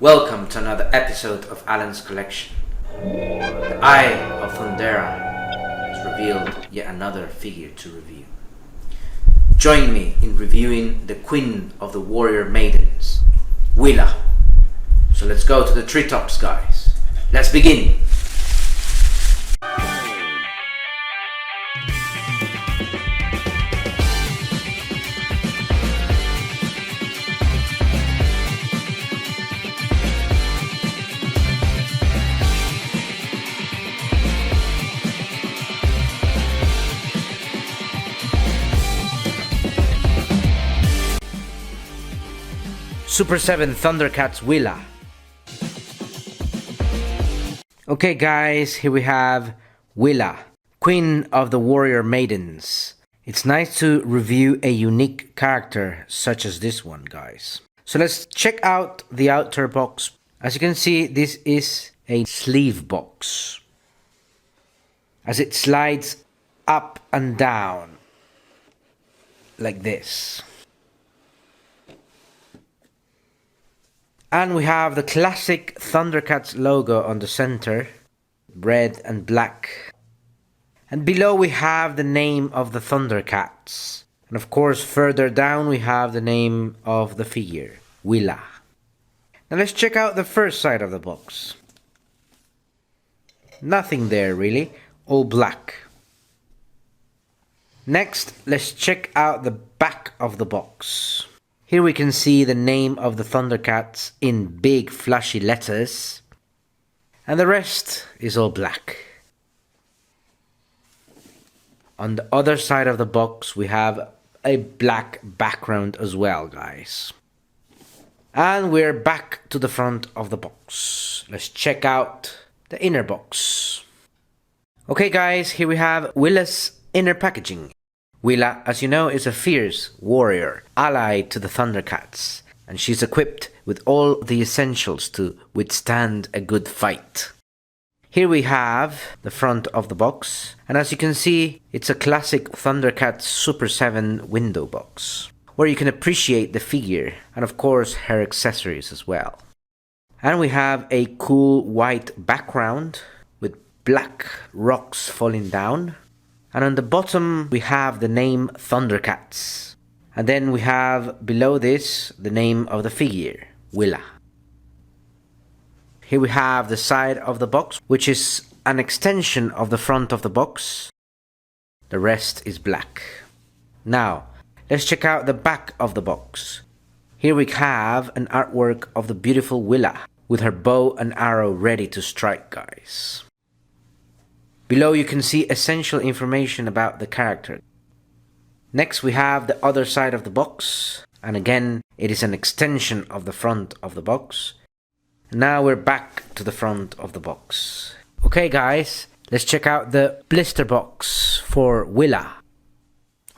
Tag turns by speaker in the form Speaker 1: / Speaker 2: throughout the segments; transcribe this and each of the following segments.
Speaker 1: Welcome to another episode of Alan's Collection. The Eye of Thundera has revealed yet another figure to review. Join me in reviewing the Queen of the Warrior Maidens, Willa. So let's go to the treetops, guys. Let's begin! Super7 ThunderCats Willa. Okay guys, here we have Willa, Queen of the Warrior Maidens. It's nice to review a unique character such as this one, guys. So let's check out the outer box. As you can see, this is a sleeve box, as it slides up and down like this. And we have the classic ThunderCats logo on the center, red and black. And below we have the name of the ThunderCats. And of course further down we have the name of the figure, Willa. Now let's check out the first side of the box. Nothing there really, all black. Next, let's check out the back of the box. Here we can see the name of the ThunderCats in big flashy letters, and the rest is all black. On the other side of the box we have a black background as well, guys. And we're back to the front of the box. Let's check out the inner box. Okay guys, here we have Willa's inner packaging. Willa, as you know, is a fierce warrior, allied to the ThunderCats, and she's equipped with all the essentials to withstand a good fight. Here we have the front of the box, and as you can see, it's a classic ThunderCats Super7 window box, where you can appreciate the figure, and of course her accessories as well. And we have a cool white background, with black rocks falling down. And on the bottom we have the name ThunderCats. And then we have below this the name of the figure, Willa. Here we have the side of the box, which is an extension of the front of the box. The rest is black. Now, let's check out the back of the box. Here we have an artwork of the beautiful Willa, with her bow and arrow ready to strike, guys. Below you can see essential information about the character. Next we have the other side of the box, and again it is an extension of the front of the box. Now we're back to the front of the box. Okay guys, let's check out the blister box for Willa.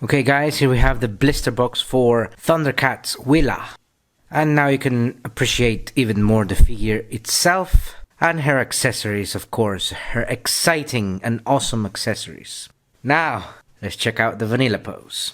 Speaker 1: Okay guys, here we have the blister box for ThunderCats Willa. And now you can appreciate even more the figure itself. And her accessories, of course, her exciting and awesome accessories. Now, let's check out the vanilla pose.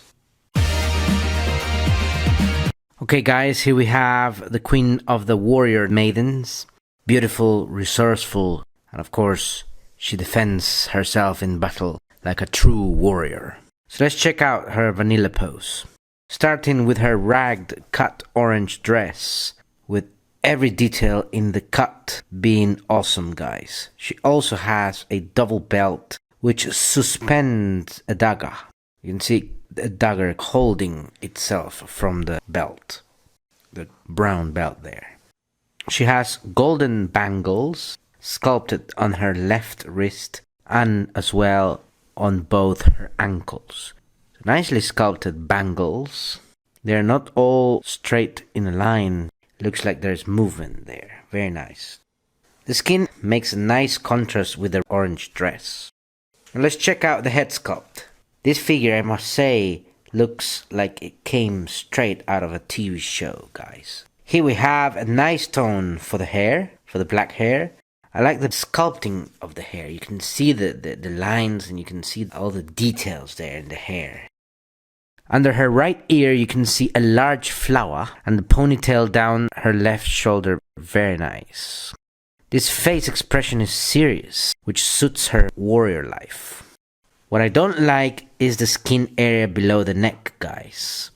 Speaker 1: Okay guys, here we have the Queen of the Warrior Maidens. Beautiful, resourceful, and of course, she defends herself in battle like a true warrior. So let's check out her vanilla pose. Starting with her ragged cut orange dress, with every detail in the cut being awesome, guys. She also has a double belt which suspends a dagger. You can see a dagger holding itself from the belt, the brown belt there. She has golden bangles sculpted on her left wrist and as well on both her ankles. Nicely sculpted bangles. They're not all straight in a line. Looks like there's movement there. Very nice. The skin makes a nice contrast with the orange dress. And let's check out the head sculpt. This figure, I must say, looks like it came straight out of a TV show, guys. Here we have a nice tone for the hair, for the black hair. I like the sculpting of the hair. You can see the lines and you can see all the details there in the hair. Under her right ear you can see a large flower and the ponytail down her left shoulder. Very nice. This face expression is serious, which suits her warrior life. What I don't like is the skin area below the neck, guys.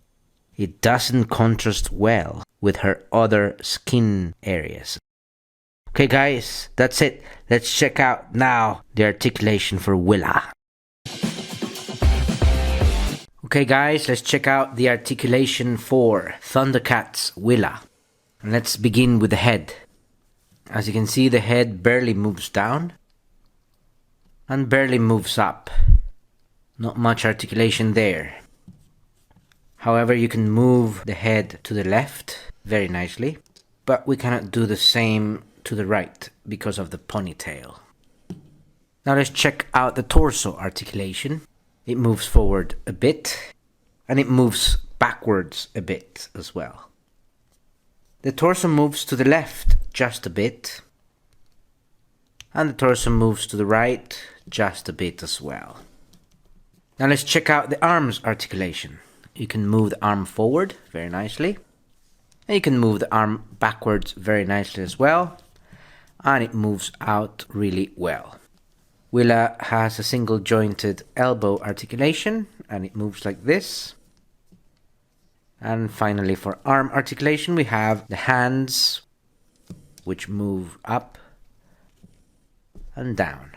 Speaker 1: It doesn't contrast well with her other skin areas. Okay guys, that's it. Let's check out now the articulation for Willa. Okay guys, let's check out the articulation for ThunderCats Willa. And let's begin with the head. As you can see, the head barely moves down and barely moves up. Not much articulation there. However, you can move the head to the left very nicely, but we cannot do the same to the right because of the ponytail. Now let's check out the torso articulation. It moves forward a bit and it moves backwards a bit as well. The torso moves to the left just a bit and the torso moves to the right just a bit as well. Now let's check out the arms articulation. You can move the arm forward very nicely and you can move the arm backwards very nicely as well, and it moves out really well. Willa has a single jointed elbow articulation and it moves like this. And finally, for arm articulation, we have the hands, which move up and down.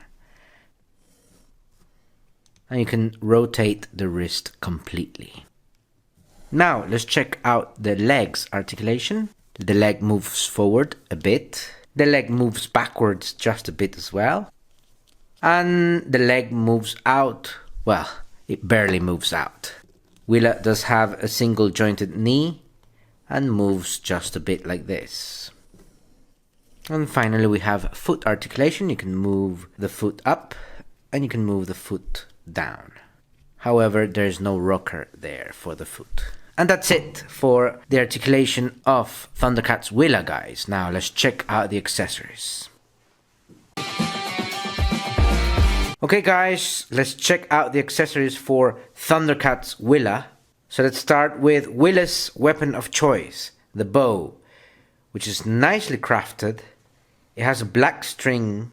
Speaker 1: And you can rotate the wrist completely. Now, let's check out the legs articulation. The leg moves forward a bit. The leg moves backwards just a bit as well. And the leg moves out, well, it barely moves out. Willa does have a single jointed knee and moves just a bit like this. And finally we have foot articulation. You can move the foot up and you can move the foot down. However, there's no rocker there for the foot. And that's it for the articulation of ThunderCats Willa, guys. Now let's check out the accessories. Okay guys, let's check out the accessories for ThunderCats Willa. So let's start with Willa's weapon of choice, the bow, which is nicely crafted. It has a black string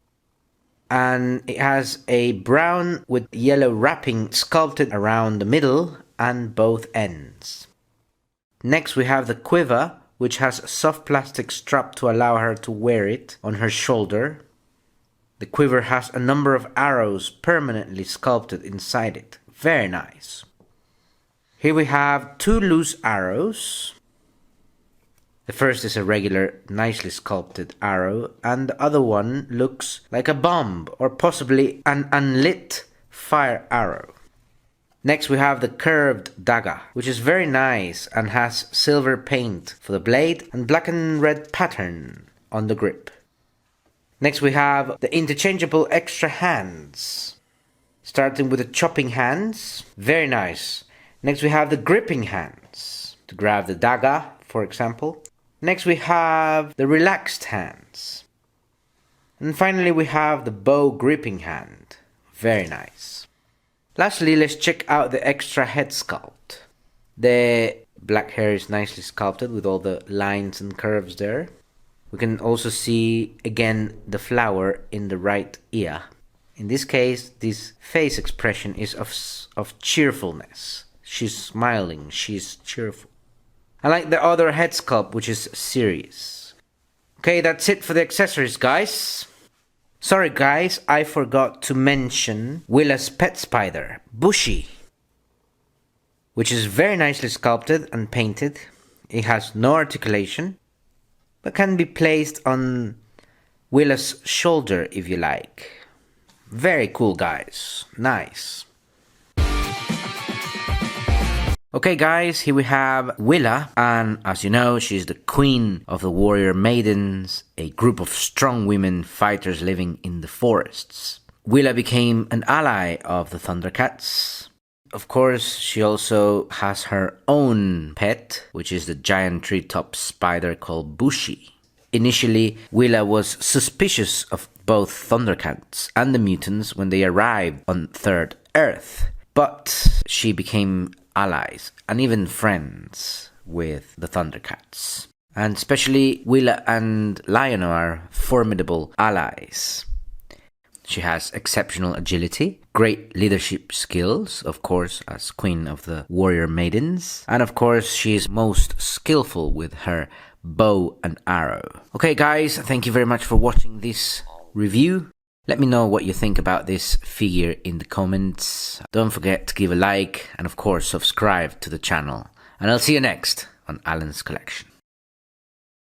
Speaker 1: and it has a brown with yellow wrapping sculpted around the middle and both ends. Next we have the quiver, which has a soft plastic strap to allow her to wear it on her shoulder. The quiver has a number of arrows permanently sculpted inside it. Very nice. Here we have two loose arrows. The first is a regular, nicely sculpted arrow, and the other one looks like a bomb or possibly an unlit fire arrow. Next we have the curved dagger, which is very nice and has silver paint for the blade and black and red pattern on the grip. Next we have the interchangeable extra hands, starting with the chopping hands. Very nice. Next we have the gripping hands, to grab the dagger, for example. Next we have the relaxed hands. And finally we have the bow gripping hand. Very nice. Lastly, let's check out the extra head sculpt. The black hair is nicely sculpted with all the lines and curves there. We can also see again the flower in the right ear. In this case, this face expression is of cheerfulness. She's smiling, she's cheerful. Unlike the other head sculpt, which is serious. Okay, that's it for the accessories, guys. Sorry guys, I forgot to mention Willa's pet spider, Bushy, which is very nicely sculpted and painted. It has no articulation, but can be placed on Willa's shoulder if you like. Very cool, guys. Nice. Okay guys, here we have Willa, and as you know, she's the queen of the warrior maidens, a group of strong women fighters living in the forests. Willa became an ally of the ThunderCats. Of course, she also has her own pet, which is the giant treetop spider called Bushy. Initially, Willa was suspicious of both ThunderCats and the mutants when they arrived on Third Earth, but she became allies and even friends with the ThunderCats. And especially Willa and Lion are formidable allies. She has exceptional agility, great leadership skills, of course, as Queen of the Warrior Maidens. And of course, she is most skillful with her bow and arrow. Okay guys, thank you very much for watching this review. Let me know what you think about this figure in the comments. Don't forget to give a like and of course subscribe to the channel. And I'll see you next on Alan's Collection.